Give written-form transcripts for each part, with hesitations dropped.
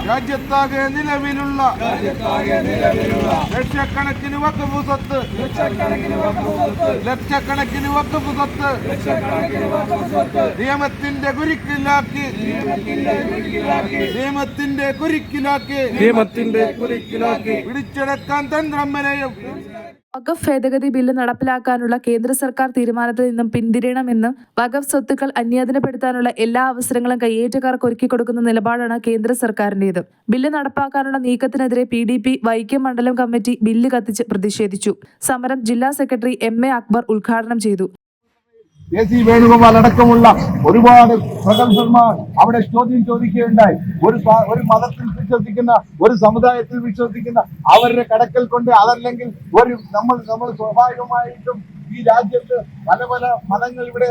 രാജ്യത്താകെ നിലവിലുള്ള ലക്ഷക്കണക്കിന് വഖഫ് സ്വത്ത് നിയമത്തിന്റെ കുരുക്കിലാക്കി പിടിച്ചെടുക്കാൻ തന്ത്രം മെനയും. വഖഫ് ഭേദഗതി ബില്ല് നടപ്പിലാക്കാനുള്ള കേന്ദ്ര സർക്കാർ തീരുമാനത്തിൽ നിന്നും പിന്തിരിയണമെന്നും വഖഫ് സ്വത്തുക്കൾ അന്യാധീനപ്പെടുത്താനുള്ള എല്ലാ അവസരങ്ങളും കയ്യേറ്റക്കാർക്ക് ഒരുക്കിക്കൊടുക്കുന്ന നിലപാടാണ് കേന്ദ്ര സർക്കാരിന്റേത്. ബില്ല് നടപ്പാക്കാനുള്ള നീക്കത്തിനെതിരെ PDP വൈക്കം മണ്ഡലം കമ്മിറ്റി ബില്ല് കത്തിച്ച് പ്രതിഷേധിച്ചു. സമരം ജില്ലാ സെക്രട്ടറി MA അക്ബർ ഉദ്ഘാടനം ചെയ്തു. AC വേണുഗോപാൽ അടക്കമുള്ള ഒരുപാട് പ്രഗത്ഭന്മാർ അവിടെ ചോദിക്കുകയുണ്ടായി. ഒരു മതത്തിൽ വിശ്വസിക്കുന്ന, ഒരു സമുദായത്തിൽ വിശ്വസിക്കുന്ന അവരുടെ കടക്കൽ കൊണ്ട്, അതല്ലെങ്കിൽ നമ്മൾ സ്വാഭാവികമായിട്ടും ഈ രാജ്യത്ത് പല മതങ്ങൾ ഇവിടെ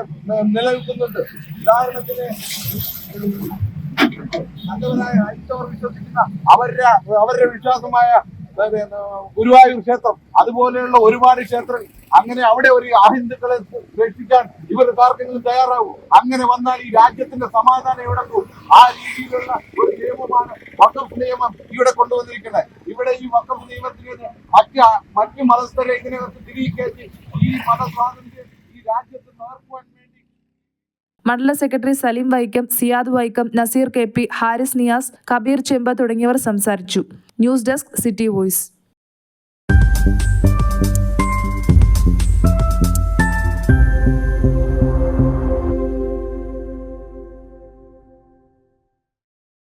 നിലനിൽക്കുന്നുണ്ട്. ഉദാഹരണത്തിന് നല്ലവരായ ഹൈന്ദവർ വിശ്വസിക്കുന്ന അവരുടെ വിശ്വാസമായ ഗുരുവായൂർ ക്ഷേത്രം, അതുപോലെയുള്ള ഒരുപാട് ക്ഷേത്രങ്ങൾ, അങ്ങനെ അവിടെ ഒരു അഹിന്ദുക്കളെ രക്ഷിക്കാൻ ഇവർക്കാർക്കെങ്കിലും തയ്യാറാവും. അങ്ങനെ വന്നാൽ ഈ രാജ്യത്തിന്റെ സമാധാനം ഇവിടെ പോകും. ആ രീതിയിലുള്ള ഒരു നിയമമാണ് വഖഫ് നിയമം ഇവിടെ കൊണ്ടുവന്നിരിക്കുന്നത്. ഇവിടെ ഈ വഖഫ് നിയമത്തിന് മറ്റ് മതസ്ഥരെ ഇതിനകത്ത് തിരികെ ഈ മതസ്വാതന്ത്ര്യം ഈ രാജ്യത്ത് നേർക്കുവാൻ വേണ്ടി മണ്ഡല സെക്രട്ടറി സലീം വൈക്കം, സിയാദ് വൈക്കം, നസീർ KP, ഹാരിസ് നിയാസ്, കബീർ ചെമ്പ തുടങ്ങിയവർ സംസാരിച്ചു. News desk city voice.